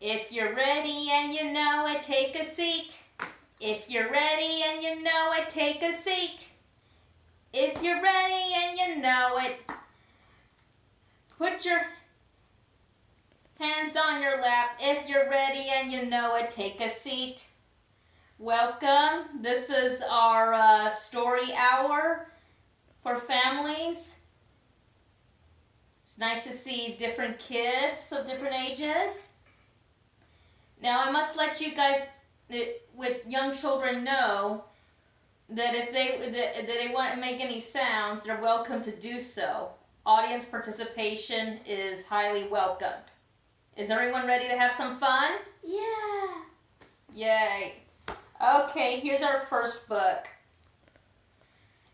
If you're ready and you know it, take a seat. If you're ready and you know it, take a seat. If you're ready and you know it, put your hands on your lap. If you're ready and you know it, take a seat. Welcome. This is our story hour for families. It's nice to see different kids of different ages. Now I must let you guys with young children know that if they want to make any sounds, they're welcome to do so. Audience participation is highly welcomed. Is everyone ready to have some fun? Yeah. Yay. Okay, here's our first book.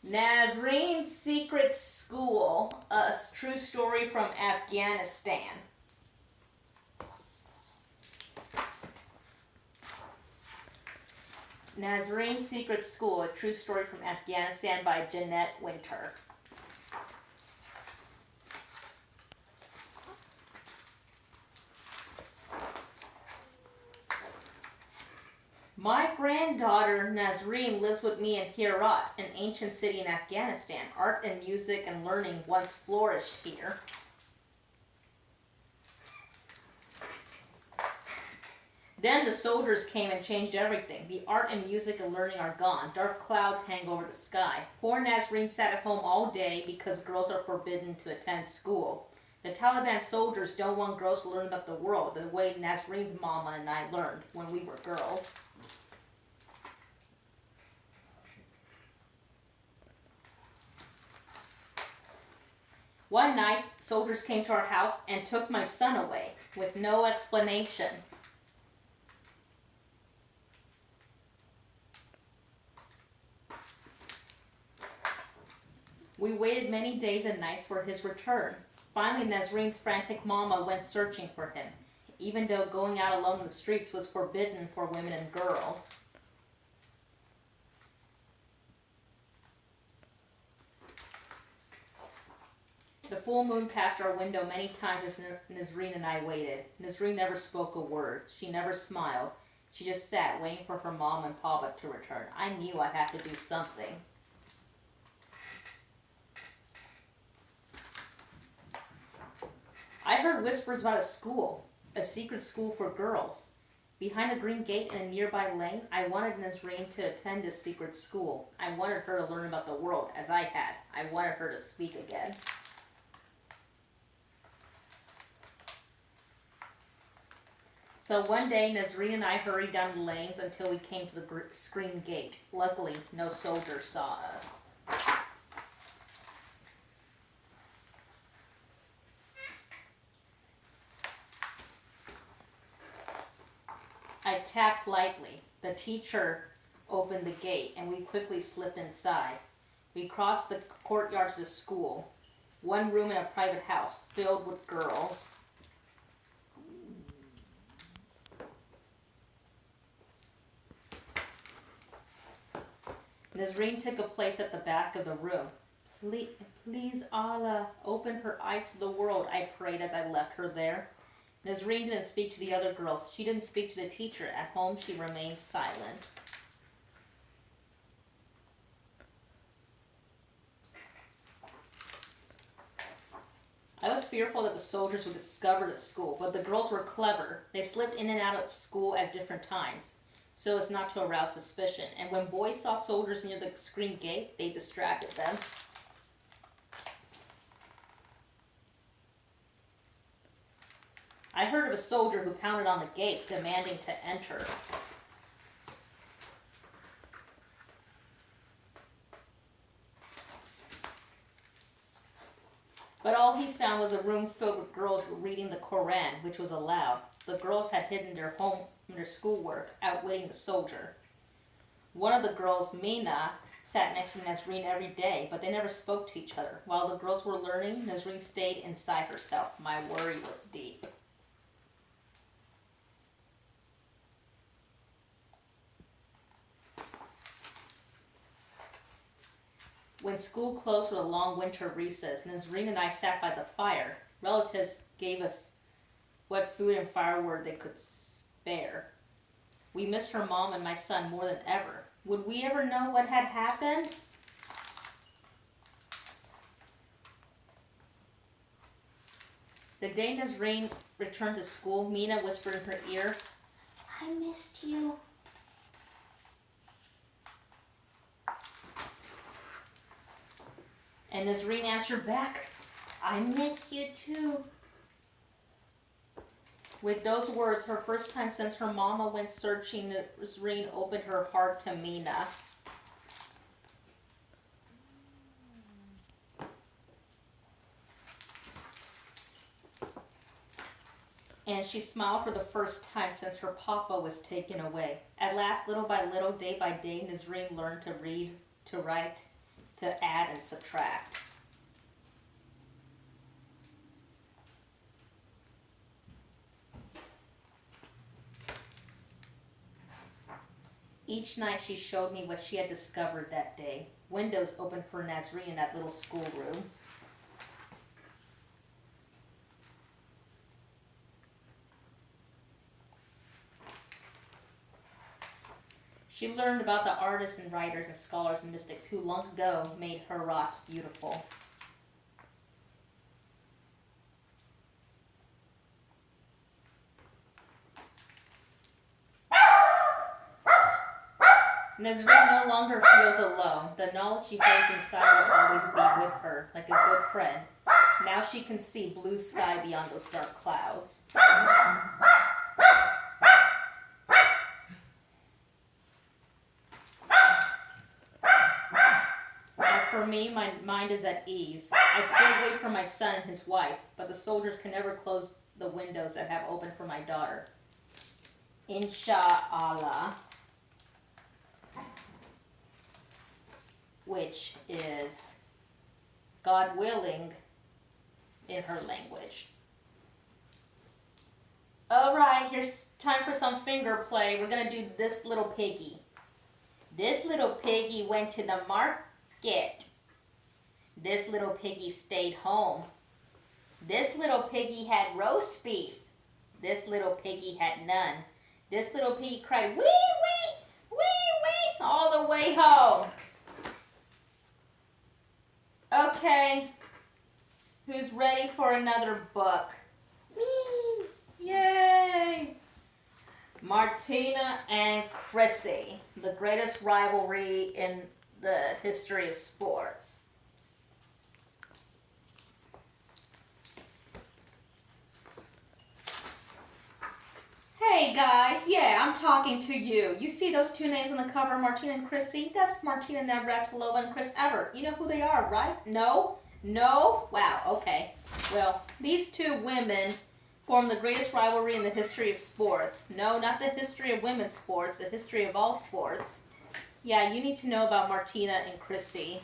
Nazreen's Secret School, a true story from Afghanistan. Nazreen's Secret School, a true story from Afghanistan by Jeanette Winter. My granddaughter Nazreen lives with me in Herat, an ancient city in Afghanistan. Art and music and learning once flourished here. Then the soldiers came and changed everything. The art and music and learning are gone. Dark clouds hang over the sky. Poor Nazreen sat at home all day because girls are forbidden to attend school. The Taliban soldiers don't want girls to learn about the world the way Nazreen's mama and I learned when we were girls. One night, soldiers came to our house and took my son away with no explanation. We waited many days and nights for his return. Finally, Nazreen's frantic mama went searching for him, even though going out alone in the streets was forbidden for women and girls. The full moon passed our window many times as Nazreen and I waited. Nazreen never spoke a word. She never smiled. She just sat, waiting for her mom and papa to return. I knew I had to do something. I heard whispers about a secret school for girls. Behind a green gate in a nearby lane, I wanted Nazreen to attend this secret school. I wanted her to learn about the world, as I had. I wanted her to speak again. So one day, Nazreen and I hurried down the lanes until we came to the screen gate. Luckily, no soldiers saw us. I tapped lightly. The teacher opened the gate, and we quickly slipped inside. We crossed the courtyard to the school, one room in a private house filled with girls. Nazreen took a place at the back of the room. Please, Allah, open her eyes to the world, I prayed as I left her there. Nazreen didn't speak to the other girls. She didn't speak to the teacher. At home, she remained silent. I was fearful that the soldiers would discover the school, but the girls were clever. They slipped in and out of school at different times, so as not to arouse suspicion. And when boys saw soldiers near the screen gate, they distracted them. I heard of a soldier who pounded on the gate, demanding to enter. But all he found was a room filled with girls reading the Koran, which was allowed. The girls had hidden their schoolwork, outwitting the soldier. One of the girls, Mina, sat next to Nazreen every day, but they never spoke to each other. While the girls were learning, Nazreen stayed inside herself. My worry was deep. When school closed for the long winter recess, Nazreen and I sat by the fire. Relatives gave us what food and firewood they could spare. We missed her mom and my son more than ever. Would we ever know what had happened? The day Nazreen returned to school, Mina whispered in her ear, "I missed you." And Nazreen answered back, "I missed you too." With those words, her first time since her mama went searching, Nazreen opened her heart to Mina. And she smiled for the first time since her papa was taken away. At last, little by little, day by day, Nazreen learned to read, to write, to add and subtract. Each night she showed me what she had discovered that day. Windows opened for Nazreen in that little schoolroom. She learned about the artists and writers and scholars and mystics who long ago made Herat beautiful. Nazreen no longer feels alone. The knowledge she holds inside will always be with her, like a good friend. Now she can see blue sky beyond those dark clouds. As for me, my mind is at ease. I still wait for my son and his wife, but the soldiers can never close the windows that have opened for my daughter. Inshallah. Which is God willing in her language. Alright, here's time for some finger play. We're gonna do This Little Piggy. This little piggy went to the market. This little piggy stayed home. This little piggy had roast beef. This little piggy had none. This little piggy cried, wee, wee, wee, wee, all the way home. Okay, who's ready for another book? Me! Yay! Martina and Chrissy, the greatest rivalry in the history of sports. Hey guys, yeah, I'm talking to you. You see those two names on the cover, Martina and Chrissy? That's Martina Navratilova and Chris Evert. You know who they are, right? No? No? Wow, okay. Well, these two women form the greatest rivalry in the history of sports. No, not the history of women's sports, the history of all sports. Yeah, you need to know about Martina and Chrissy.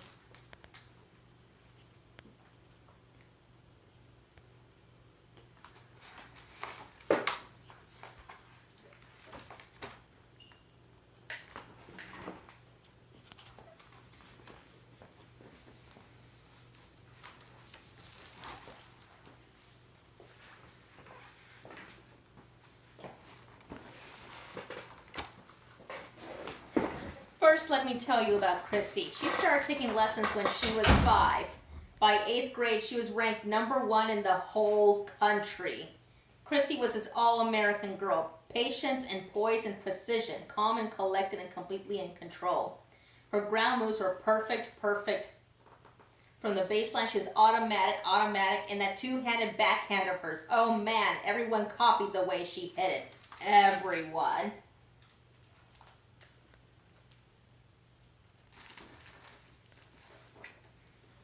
First, let me tell you about Chrissy. She started taking lessons when she was 5. By 8th grade, she was ranked #1 in the whole country. Chrissy was this all-American girl. Patience and poise and precision, calm and collected and completely in control. Her ground moves were perfect. From the baseline, she was automatic, and that two-handed backhand of hers. Oh man, everyone copied the way she hit it. Everyone.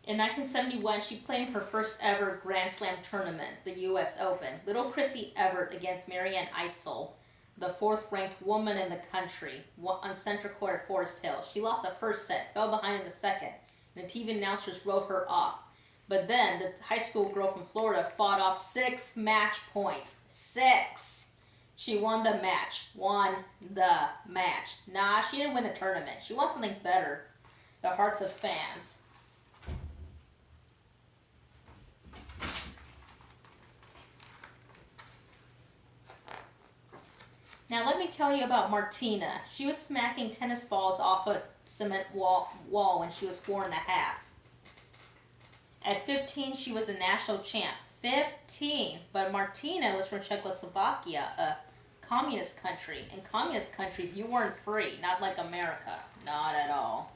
In 1971, she played in her first ever Grand Slam tournament, the U.S. Open. Little Chrissy Evert against Marianne Eisel, the 4th-ranked woman in the country, on center court at Forest Hill. She lost the first set, fell behind in the second, and the TV announcers wrote her off. But then, the high school girl from Florida fought off 6 match points. 6! She won the match. Nah, she didn't win the tournament. She won something better. The hearts of fans. Now let me tell you about Martina. She was smacking tennis balls off a cement wall when she was 4.5. At 15, she was a national champ. 15! But Martina was from Czechoslovakia, a communist country. In communist countries, you weren't free. Not like America. Not at all.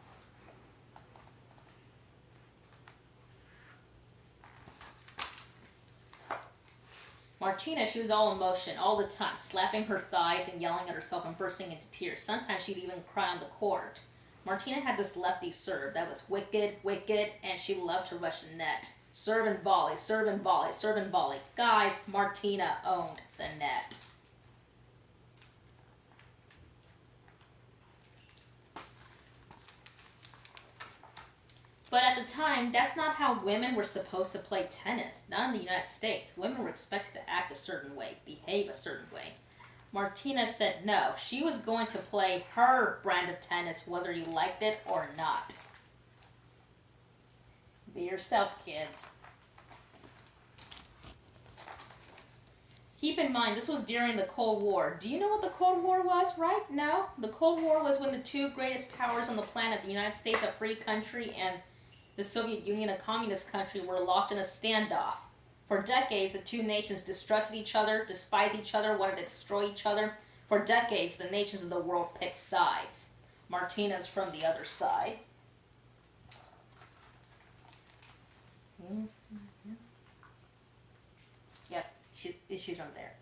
Martina, she was all emotion all the time, slapping her thighs and yelling at herself and bursting into tears. Sometimes she'd even cry on the court. Martina had this lefty serve that was wicked, and she loved to rush the net. Serve and volley, serve and volley, serve and volley. Guys, Martina owned the net. But at the time, that's not how women were supposed to play tennis. Not in the United States. Women were expected to act a certain way, behave a certain way. Martina said no. She was going to play her brand of tennis, whether you liked it or not. Be yourself, kids. Keep in mind, this was during the Cold War. Do you know what the Cold War was, right? No? The Cold War was when the two greatest powers on the planet, the United States, a free country, and the Soviet Union, a communist country, were locked in a standoff. For decades, the two nations distrusted each other, despised each other, wanted to destroy each other. For decades, the nations of the world picked sides. Martina's from the other side. Yep, she's from there.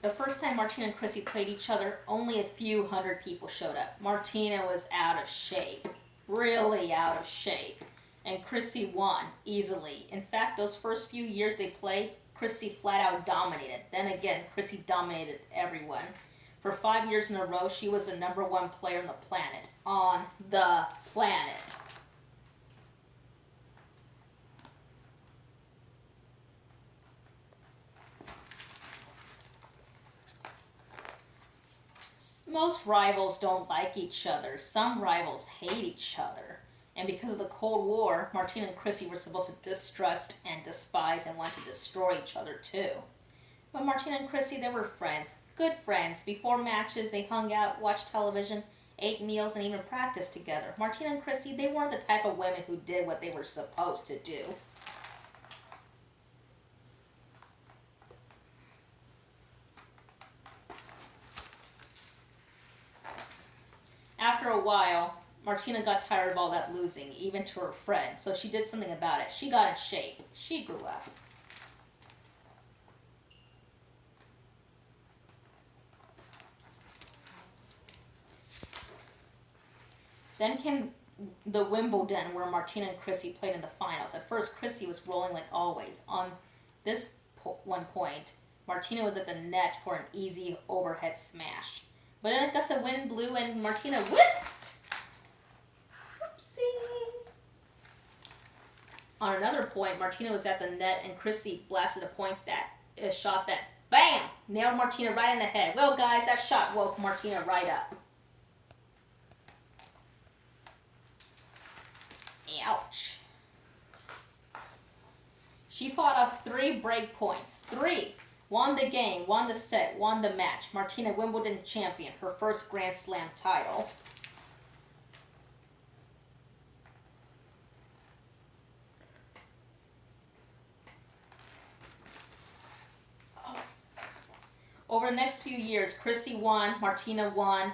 The first time Martina and Chrissy played each other, only a few hundred people showed up. Martina was out of shape. Really out of shape. And Chrissy won easily. In fact, those first few years they played, Chrissy flat out dominated. Then again, Chrissy dominated everyone. For 5 years in a row, she was the #1 player on the planet. On the planet. Most rivals don't like each other. Some rivals hate each other. And because of the Cold War, Martina and Chrissy were supposed to distrust and despise and want to destroy each other too. But Martina and Chrissy, they were friends. Good friends. Before matches, they hung out, watched television, ate meals, and even practiced together. Martina and Chrissy, they weren't the type of women who did what they were supposed to do. After a while, Martina got tired of all that losing, even to her friend, so she did something about it. She got in shape. She grew up. Then came the Wimbledon, where Martina and Chrissy played in the finals. At first, Chrissy was rolling like always. On this one point, Martina was at the net for an easy overhead smash. But then a gust of wind blew and Martina whipped. Oopsie. On another point, Martina was at the net and Chrissy blasted a shot that, bam, nailed Martina right in the head. Well, guys, that shot woke Martina right up. Ouch. She fought off 3 break points. 3. Won the game, won the set, won the match. Martina, Wimbledon champion, her first Grand Slam title. Over the next few years, Chrissy won, Martina won,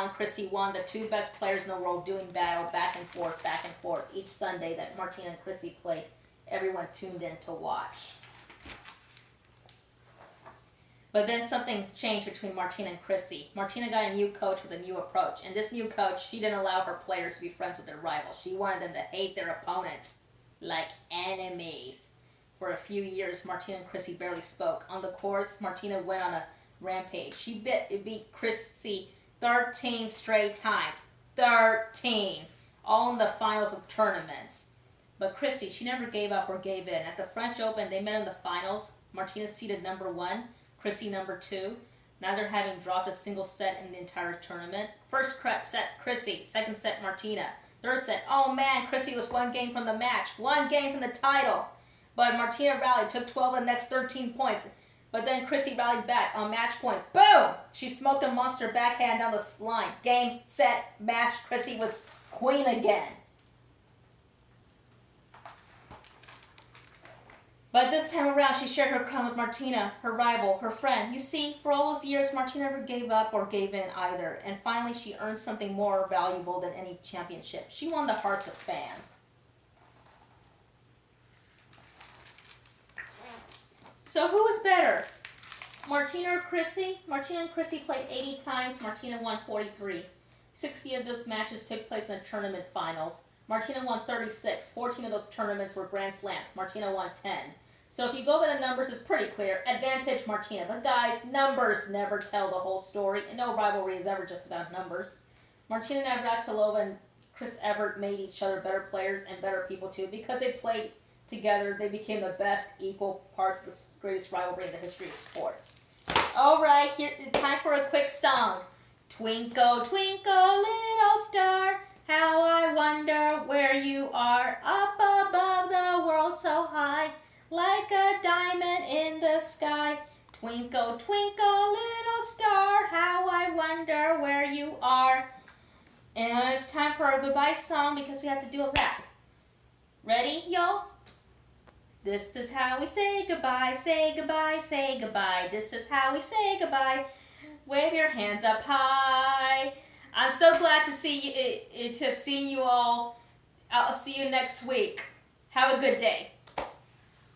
Chrissy won. The 2 best players in the world doing battle back and forth. Each Sunday that Martina and Chrissy played, everyone tuned in to watch. But then something changed between Martina and Chrissy. Martina got a new coach with a new approach. And this new coach, she didn't allow her players to be friends with their rivals. She wanted them to hate their opponents like enemies. For a few years, Martina and Chrissy barely spoke. On the courts, Martina went on a rampage. She beat Chrissy 13 straight times. 13! All in the finals of tournaments. But Chrissy, she never gave up or gave in. At the French Open, they met in the finals. Martina seeded #1. Chrissy #2, neither having dropped a single set in the entire tournament. First set, Chrissy. Second set, Martina. Third set, oh man, Chrissy was 1 game from the match. 1 game from the title. But Martina rallied, took 12 of the next 13 points. But then Chrissy rallied back on match point. Boom! She smoked a monster backhand down the line. Game, set, match. Chrissy was queen again. But this time around, she shared her crown with Martina, her rival, her friend. You see, for all those years, Martina never gave up or gave in either. And finally, she earned something more valuable than any championship. She won the hearts of fans. So who was better? Martina or Chrissy? Martina and Chrissy played 80 times. Martina won 43. 60 of those matches took place in tournament finals. Martina won 36. 14 of those tournaments were Grand Slams. Martina won 10. So if you go by the numbers, it's pretty clear. Advantage Martina. But guys, numbers never tell the whole story, and no rivalry is ever just about numbers. Martina Navratilova and Chris Evert made each other better players and better people too. Because they played together, they became the best equal parts of the greatest rivalry in the history of sports. All right, here, time for a quick song. Twinkle, twinkle, little star, how I wonder where you are, up above the world so high, like a diamond in the sky. Twinkle, twinkle, little star, how I wonder where you are. And it's time for our goodbye song because we have to do a rap. Ready, y'all? This is how we say goodbye, say goodbye, say goodbye. This is how we say goodbye. Wave your hands up high. I'm so glad to see you, to have seen you all. I'll see you next week. Have a good day.